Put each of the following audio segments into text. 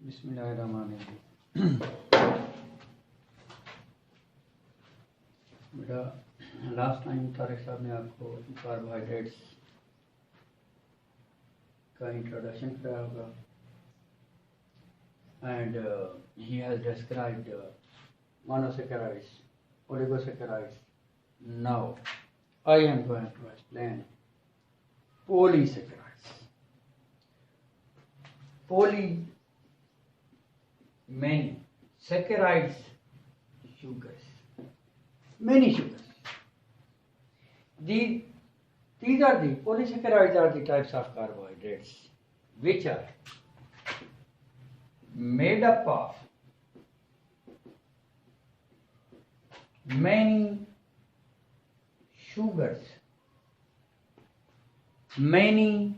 बिस्मिल्लाहिर्रहमानिर्रहीम। बेटा, last time Tariq साहब ने आपको कार्बोहाइड्रेट्स का इंट्रोडक्शन कराया होगा and he has described monosaccharides, oligosaccharides. Now I am going to explain polysaccharides. Poly, many, saccharides, sugars, many sugars. These are the polysaccharides are the types of carbohydrates which are made up of many sugars, many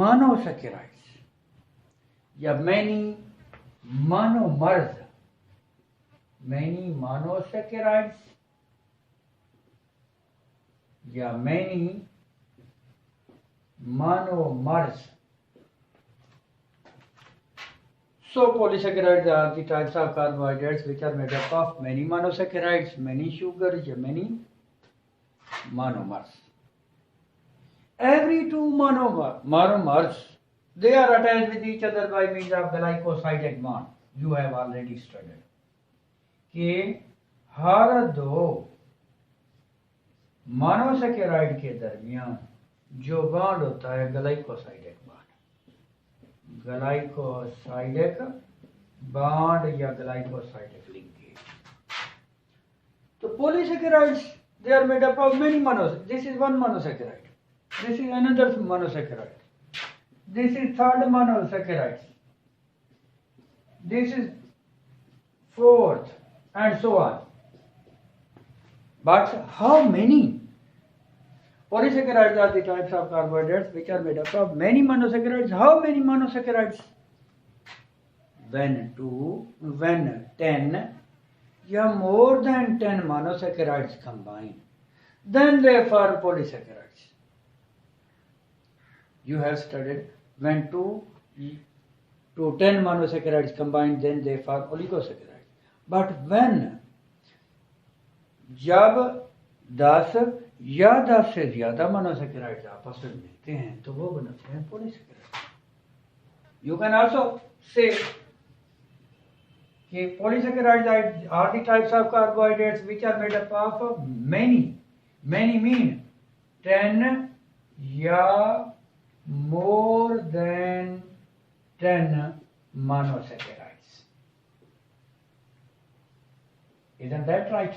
monosaccharides या many monomers, many monosaccharides या many monomers. So polysaccharides are the types of carbohydrates which are made up of many monosaccharides, many sugars, many monomers. Every two monomers, they are attached with each other by means of glycosidic bond. You have already studied कि हर दो monosaccharide के दरमियान जो bond होता है glycosidic bond, glycosidic bond या glycosidic linkage. तो polysaccharides, they are made up of many monosaccharides. This is one monosaccharide. This is another monosaccharide. This is third monosaccharide. This is fourth, and so on. But how many? Polysaccharides are the types of carbohydrates which are made up of many monosaccharides. How many monosaccharides? When 10 या more than 10 monosaccharides combine, then they form polysaccharides. You have studied when 2 to 10 monosaccharides combine, then they form oligosaccharides. But when जब 10 या 10 से ज्यादा monosaccharides आपस में मिलते हैं तो वो बनते हैं polysaccharide. You can also say कि polysaccharides are the types of carbohydrates which are made up of many mean 10 या more than 10 monosaccharides. Isn't that right?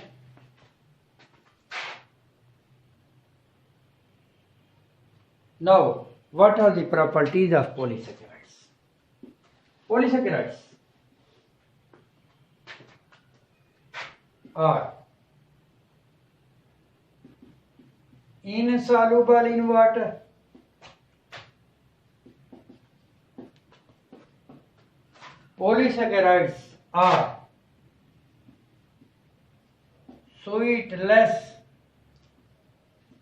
Now, what are the properties of polysaccharides? Polysaccharides are insoluble in water, polysaccharides are sweetless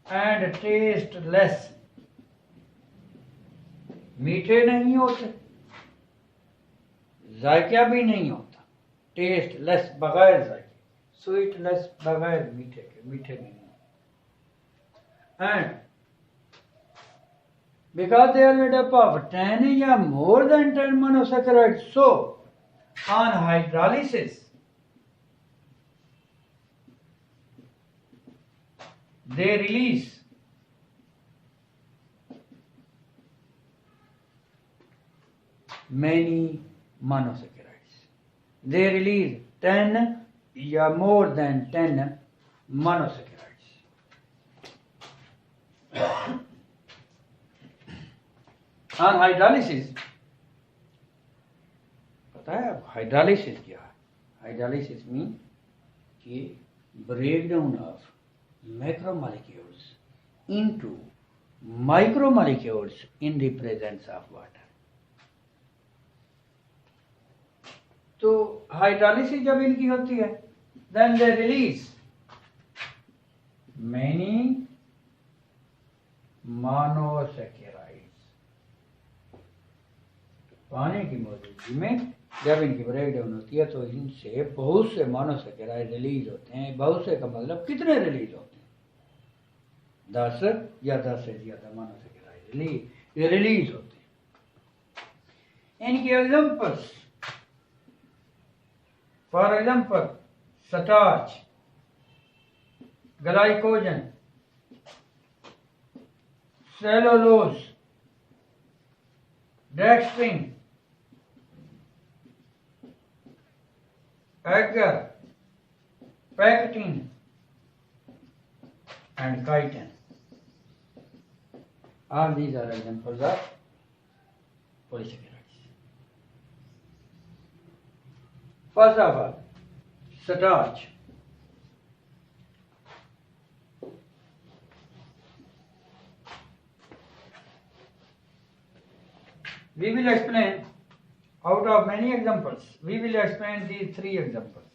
and tasteless. मीठे नहीं होते, जायका भी नहीं होता. Tasteless बगैर जायके, स्वीटलेस बगैर मीठे के, मीठे नहीं होते. And because they are made up of 10 या more than 10 monosaccharides, so on hydrolysis they release many monosaccharides. They release 10 या more than 10 monosaccharides. On hydrolysis, पता है आप हाइड्रोलिसिस क्या है? हाइड्रोलिसिस मीन कि breakdown of macromolecules into micromolecules in the presence of water. तो hydrolysis जब इनकी होती है, then they release many monosaccharides. पानी की मौजूदगी में जब इनकी ब्रेकडाउन होती है तो इनसे बहुत से मोनोसैकेराइड रिलीज होते हैं। बहुत से का मतलब कितने रिलीज होते हैं? 10 या 10 से ज्यादा मोनोसैकेराइड रिलीज होते हैं। इनके examples, for example starch, glycogen, cellulose, dextrin, agar, pectin and chitin. All these are examples of polysaccharides. First of all, starch. We will explain out of many examples. We will explain these 3 examples.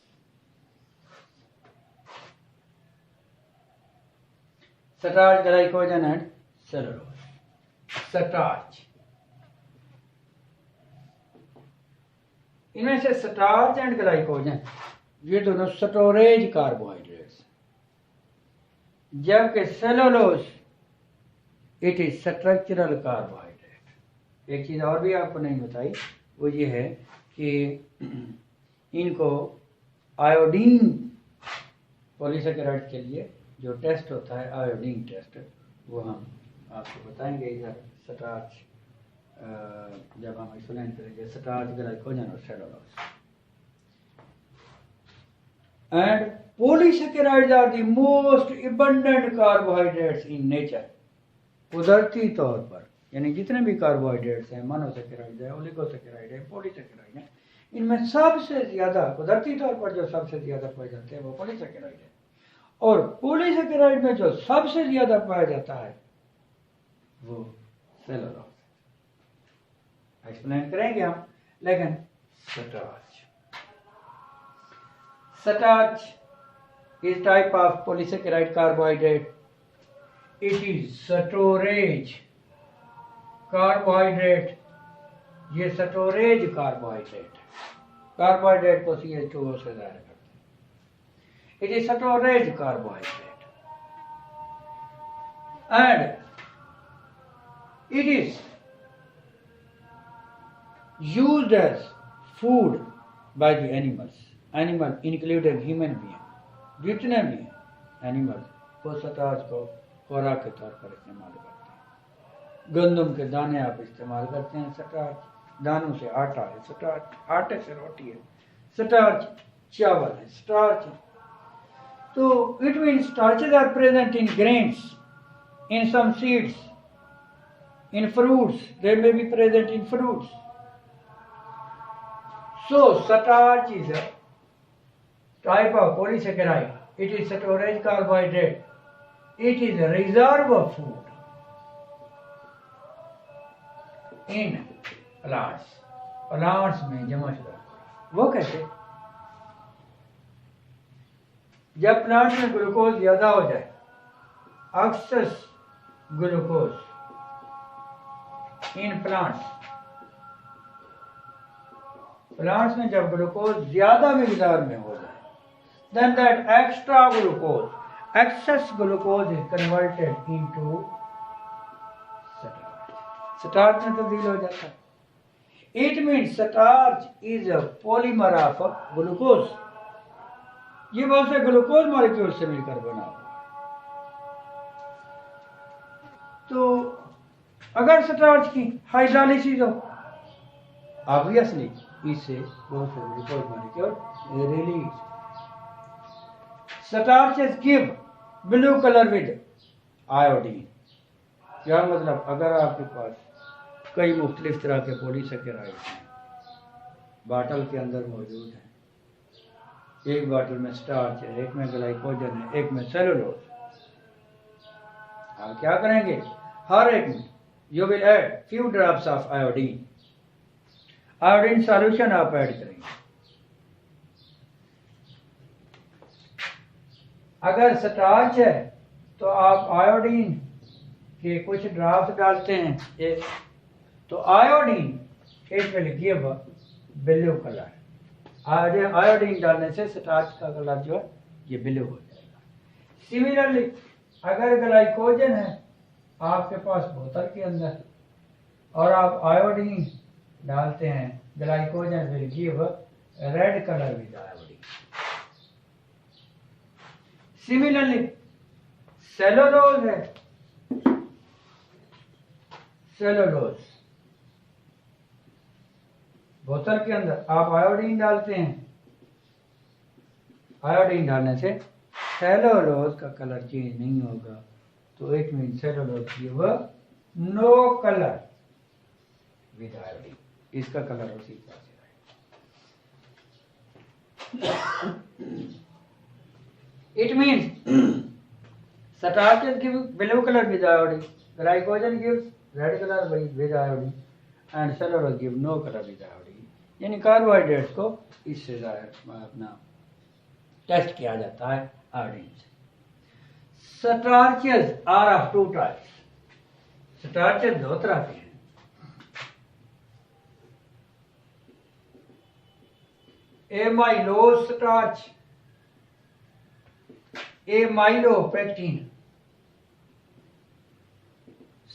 Starch, glycogen and cellulose. Starch. इनमें से starch and glycogen ये दोनों storage carbohydrates, जबकि cellulose it is structural carbohydrate. एक चीज और भी आपको नहीं बताई, वो ये है कि इनको आयोडीन पॉलीसैकेराइड के लिए जो टेस्ट होता है आयोडीन टेस्ट, वो हम आपको बताएंगे इधर स्टार्च जब हम एक्सप्लेन करेंगे स्टार्च, ग्लाइकोजन और cellulose. And polysaccharides are the most abundant carbohydrates in nature. कुदरती तौर पर यानी जितने भी कार्बोहाइड्रेट्स हैं, मोनोसैकेराइड है, ओलिगोसैकेराइड है, पॉलीसैकेराइड है, इनमें सबसे ज्यादा कुदरती तौर पर जो सबसे ज्यादा पाए जाते हैं वो पॉलीसैकेराइड है। और पॉलीसैकेराइड में जो सबसे ज्यादा पाया जाता है वो सेलुलोज। एक्सप्लेन करेंगे हम, लेकिन starch is type of polysaccharide carbohydrate. It is storage carbohydrate. ये स्टोरेज कार्बोहाइड्रेट, कार्बोहाइड्रेट को CH2O से जाहिर करते हैं। It is storage carbohydrate and it is used as food by the animals. Animal including human being, जितने भी animal वो starch को खुराक के तौर पर इस्तेमाल करते हैं। गंदम के दाने आप इस्तेमाल करते हैं, स्टार्च दानों से आटा है, स्टार्च आटे से रोटी है, स्टार्च चावल है, स्टार्च। तो it means starches are present in grains, in some seeds, in fruits, they may be present in fruits. So starch is a type of polysaccharide. It is storage carbohydrate. It is a reserve of food in plants. Plants में जमा शुदा। वो कैसे? जब plant में glucose ज्यादा हो जाए, एक्सेस ग्लूकोज इन प्लांट्स में जब ग्लूकोज ज्यादा मिकदार में हो जाए, then that extra glucose, excess glucose is converted into starch. Starch में तब्दील हो जाता है। It means starch is a polymer of glucose. ये बहुत से ग्लूकोज मॉलिक्यूल से मिलकर बना हुआ। तो अगर स्टार्च की हाइड्रोलाइसिस हो, ऑब्वियसली इससे बहुत से glucose molecule release. Starches give blue colour with iodine. क्या मतलब? अगर आपके पास कई मुख्तलिफ तरह के पॉलीसैकेराइड बाटल के अंदर मौजूद हैं, एक बाटल में स्टार्च है, एक में ग्लाइकोजन है, एक में सेलुलोज, आप क्या करेंगे? हर एक में you will add few drops of iodine. Iodine solution आप ऐड करेंगे। अगर स्टार्च है तो आप आयोडीन के कुछ ड्रॉप्स डालते हैं एक, तो iodine it will give blue colour. Iodine डालने से स्टार्च का कलर जो है ये ब्लू हो जाएगा। सिमिलरली अगर ग्लाइकोजन है आपके पास बोतल के अंदर और आप आयोडीन डालते हैं, glycogen will give red colour with iodine. Similarly cellulose है, सेलुलोज बोतल के अंदर आप आयोडीन डालते हैं, आयोडीन डालने से सेलुलोज का कलर चेंज नहीं होगा, तो it mean cellulose give no colour with iodine, इसका कलर उसी तरह से रहेगा। It means starches give blue color with iodine, glycogen gives red color with iodine, and cellulose give no color with iodine। यानी carbohydrates को इससे अपना test किया जाता है आयोडीन से। Starches are of two types, starches दो तरह के हैं। Amylose starch, amylopectin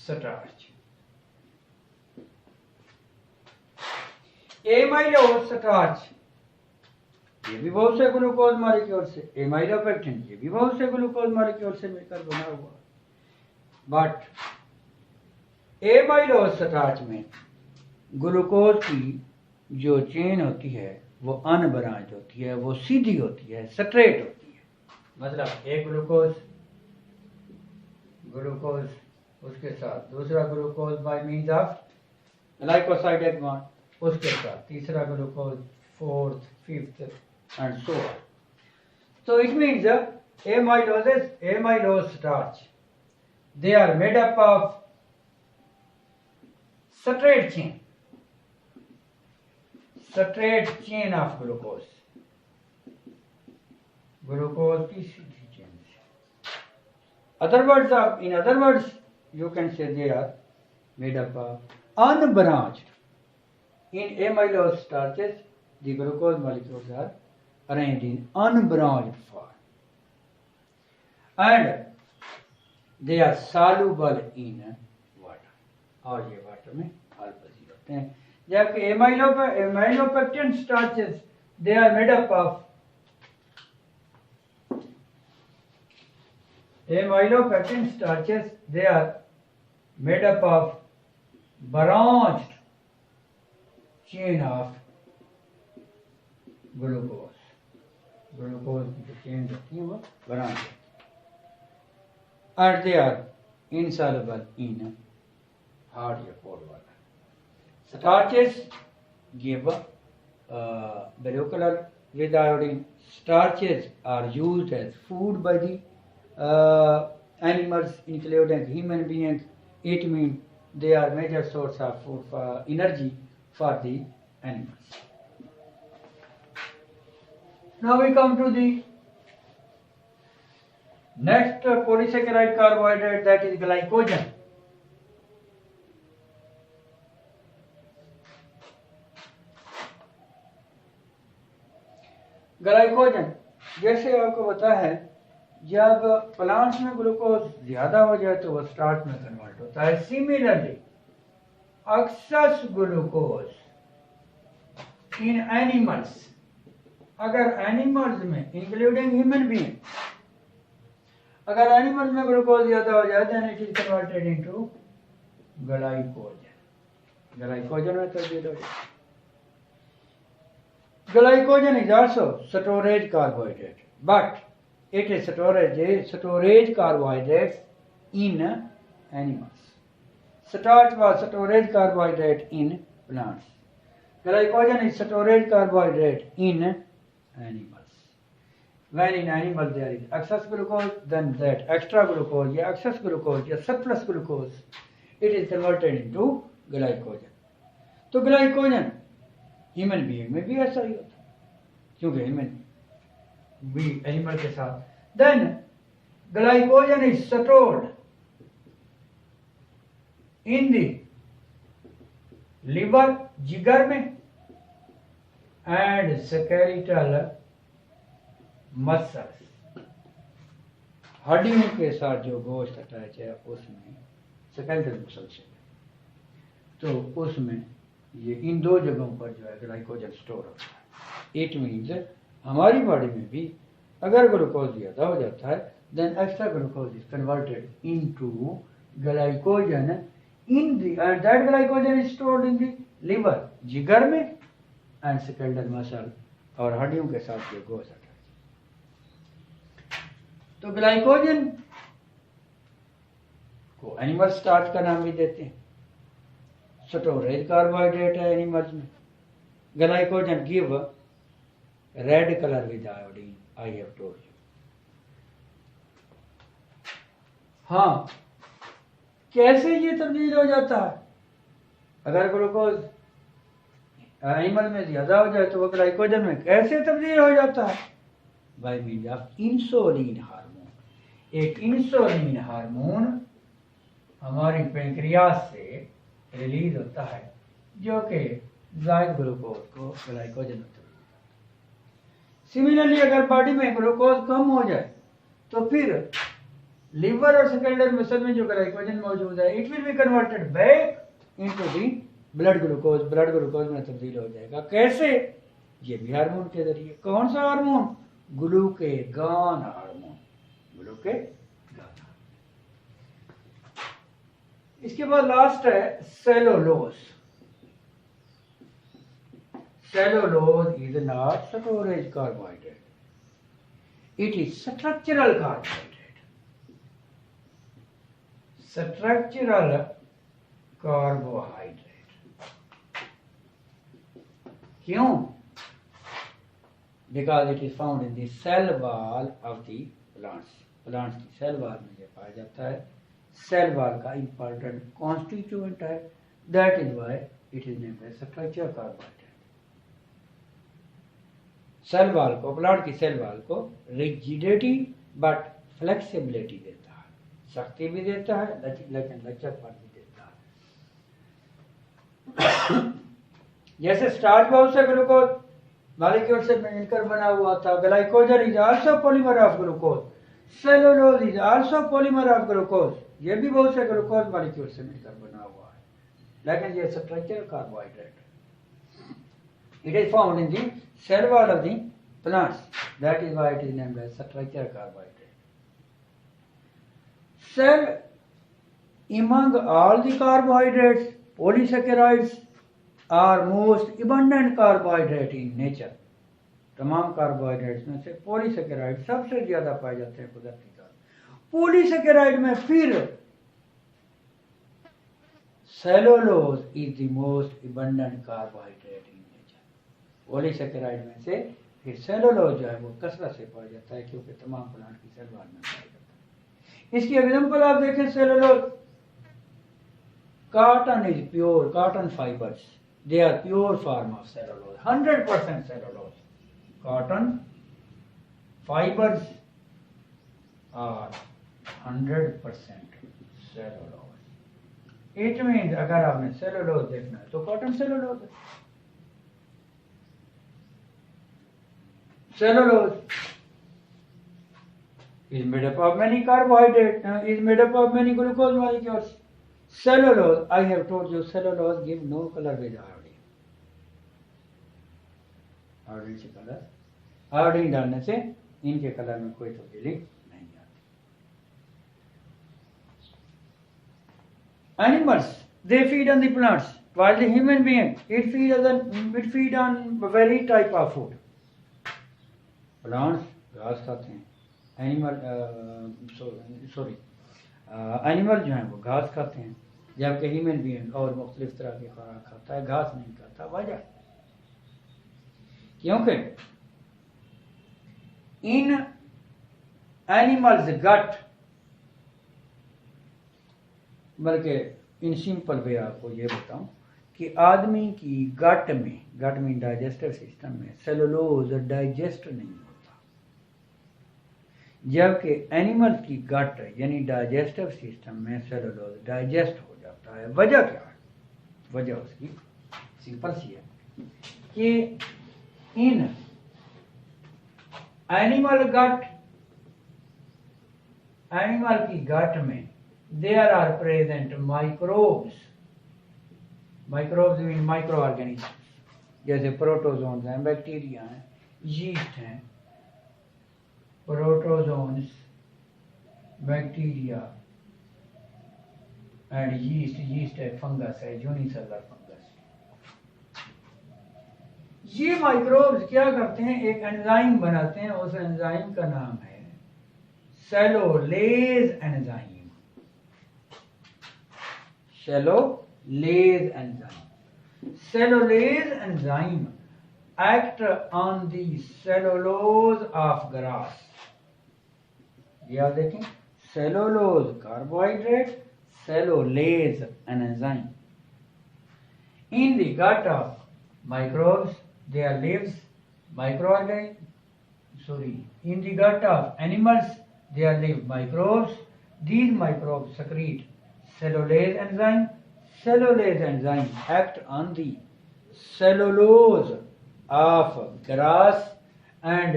starch. Amylose starch ये भी बहुत से ग्लूकोज मॉलिक्यूल से, एमाइलोपेक्टिन ये भी बहुत से ग्लूकोज मॉलिक्यूल से मिलकर बना हुआ। बट एमाइलोज स्टार्च में ग्लूकोज की जो चेन होती है वो अनब्रांच होती है, वो सीधी होती है, स्ट्रेट होती है। मतलब एक ग्लूकोज उसके साथ दूसरा glucose by means of glycosidic bond, उसके साथ तीसरा glucose, fourth, fifth and so on. So it means amylose starch, they are made up of straight chain of glucose, glucose की सीधी चेन से। In other words, you can say they are made up of unbranched. In amylose starches, the glucose molecules are arranged in unbranched form, and they are soluble in water, और ये water में अल्पजीर होते हैं। जबकि amylopectin starches, they are made up of amylopectin starches, they are made up of branched chain of glucose की जो chain होती है वो branch, and they are insoluble in hard या cold water. Starches give blue color with iodine. Starches are used as food by the animals, including human beings. It means they are major source of food for energy for the animals. Now we come to the next polysaccharide carbohydrate, that is glycogen. Glycogen जैसे आपको पता है, जब plants में glucose ज्यादा हो जाए तो वह स्टार्च में कन्वर्ट होता है। Similarly excess glucose in animals, अगर एनिमल्स में इंक्लूडिंग ह्यूमन बीइंग, अगर एनिमल्स में ग्लूकोज ज्यादा हो जाए then it is converted into glycogen में तब्दील हो जाए। Glycogen is also storage carbohydrate, but it is storage carbohydrates in animals. Starch was storage carbohydrate in plants. Glycogen is storage carbohydrate in animals. When in animals there is excess glucose, then that extra glucose, या excess glucose या surplus glucose, it is converted into glycogen. तो glycogen human being में भी ऐसा ही होता है, क्योंकि human भी एनिमल के साथ। Then glycogen is stored in the liver जिगर में, एंड स्केलेटल मसल्स, हड्डियों के साथ जो गोश्त अटैच है उसमें स्केलेटल मसल से, तो उसमें ये इन दो जगहों पर जो है ग्लाइकोजन स्टोर होता है। इट मीन्स हमारी बॉडी में भी अगर ग्लूकोज ज़्यादा हो जाता है then extra glucose is converted into glycogen in the and that glycogen is stored in the liver जिगर में एंड स्केलेटल मसल और हड्डियों के साथ जो गोश्त अटैच। तो ग्लाइकोजन को एनिमल स्टार्च का नाम भी देते हैं। स्टोरेज कार्बोहाइड्रेट है एनिमल्स में। Glycogen give red colour with iodine, I have told you. हाँ, कैसे ये तब्दील हो जाता है? अगर ग्लूकोज एनिमल में ज्यादा हो जाए तो वो ग्लाइकोजन में कैसे तब्दील हो जाता है? Bye means of insulin hormone. एक इंसुलिन हार्मोन हमारी पेंक्रियास से रिलीज होता है जो कि जायद ग्लूकोज को ग्लाइकोजन में तब्दील करता है। सिमिलरली अगर बॉडी में ग्लूकोज कम हो जाए तो फिर लिवर और स्केलेटल मसल में जो ग्लाइकोजन मौजूद है it will be converted back into the blood glucose में तब्दील हो जाएगा। कैसे? ये भी हार्मोन के जरिए। कौन सा हार्मोन? Glucagon hormone, glucagon. इसके बाद लास्ट है cellulose. Cellulose is not storage carbohydrate, it is structural carbohydrate. Structural carbohydrate. क्यों? Because it is found in the cell wall of the plants. Plants की सेल वॉल में ये पाया जाता है। सेल वॉल का important constituent है। That is why it is named as structural carbohydrate. Cell wall को, प्लांट की सेल वॉल को rigidity but flexibility देता है, शक्ति भी देता है लेकिन लचकपन भी देता है। जैसे स्टार्च बहुत से ग्लूकोज मॉलिक्यूल से मिलकर बना हुआ था। Glycogen is also polymer of glucose, cellulose is also polymer of glucose. ये भी बहुत से ग्लूकोज मॉलिक्यूल से मिलकर बना हुआ है, लेकिन ये structural carbohydrate. It is found in the cell wall of the plants, that is why it is named as structural carbohydrate. Cell among all the carbohydrates, polysaccharides are most abundant carbohydrate in nature. तमाम carbohydrates में से polysaccharide सबसे ज्यादा पाए जाते हैं कुदरती तौर। पॉलीसेकेराइड में फिर cellulose is the most abundant carbohydrate in nature. Polysaccharide में से फिर सेलुलोज जो है वो कसरत से पाया जाता है क्योंकि तमाम प्लांट की सेल वॉल में पाया जाता है। इसकी एग्जांपल आप देखें, cellulose, cotton is pure, cotton fibers, they are pure form of cellulose, 100% cellulose. Cotton fibers are 100% cellulose. It means अगर आपने cellulose देखना है तो cotton cellulose है। Cellulose is made up of many carbohydrates, is made up of many glucose molecules. Cellulose, I have told you, cellulose give no color with iodine. Iodine से colour, iodine डालने से इनके colour में कोई तब्दीली नहीं आती। Animals, they feed on the plants, while the human being, it feed on very type of food. Plants घास खाते हैं, एनिमल जो हैं वो घास खाते हैं, जबकि ह्यूमन बीइंग और मुख्तलिफ तरह की खुराक खाता है, घास नहीं खाता। वजह क्योंकि इन एनिमल्स गट, बल्कि इन सिंपल वे आपको ये बताऊं कि आदमी की गट में डाइजेस्टिव सिस्टम में सेलुलोज डाइजेस्ट नहीं होता, जबकि एनिमल की गट यानी डाइजेस्टिव सिस्टम में सेलुलोज डाइजेस्ट हो जाता है। वजह क्या है? वजह उसकी सिंपल सी है कि इन एनिमल की गट में there are present microbes mean micro organism, जैसे प्रोटोजोन्स हैं, बैक्टीरिया हैं, यीस्ट हैं, प्रोटोजोन्स, बैक्टीरिया एंड यीस्ट है, फंगस है, यूनिसेलुलर फंगस। ये माइक्रोब्स क्या करते हैं, एक एंजाइम बनाते हैं, उस एंजाइम का नाम है cellulase enzyme. Cellulase enzyme act on the cellulose of grass। ये आप देखें, cellulose carbohydrate, cellulase an enzyme। In the gut of microbes there lives in the gut of animals there live microbes। These microbes secrete cellulase enzyme। Cellulase enzyme act on the cellulose of grass and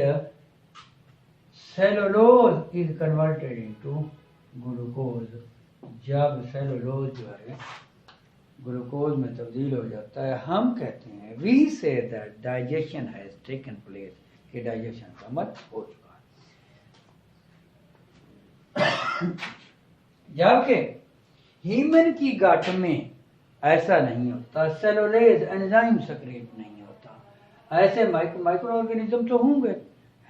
cellulose is converted into glucose। जब cellulose जो है glucose में तब्दील हो जाता है, हम कहते हैं we say that digestion has taken place, कि डाइजेशन का अमल हो चुका है। जबकि ह्यूमन की गट में ऐसा नहीं होता, सेलुलेज एंजाइम सक्रिएट नहीं होता। ऐसे माइक्रो ऑर्गेनिज्म तो होंगे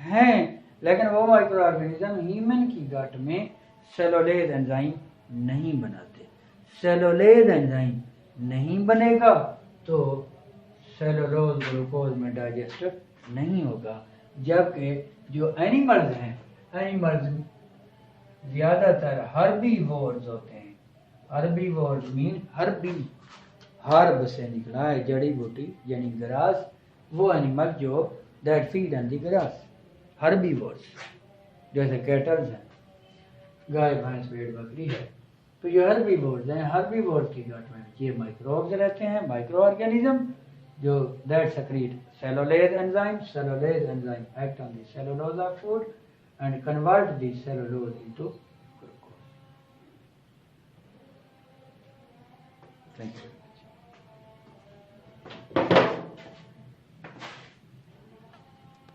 हैं, लेकिन वो माइक्रो ऑर्गेनिज्म ह्यूमन की गट में सेलुलेज एंजाइम नहीं बनाते। सेलुलेज एंजाइम नहीं बनेगा तो सेलुलोज ग्लूकोज में डाइजेस्ट नहीं होगा। जबकि जो एनिमल्स हैं, एनिमल्स ज्यादातर हर्बीवोर्स होते हैं। हर्बीवोर्स मीन हर्ब से निकला है, जड़ी बूटी यानी ग्रास। वो एनिमल जो that feed on the grass, herbivores, जैसे कैटल्स हैं, गाय भैंस भेड़ बकरी है। तो ये हर्बीवोर्स हैं, हर्बीवोर्स की गट में ये माइक्रोब्स रहते हैं, माइक्रो ऑर्गेनिज्म जो that secrete cellulase enzyme। Cellulase enzyme act on the cellulose of food and convert the cellulose into glucose। Thank you.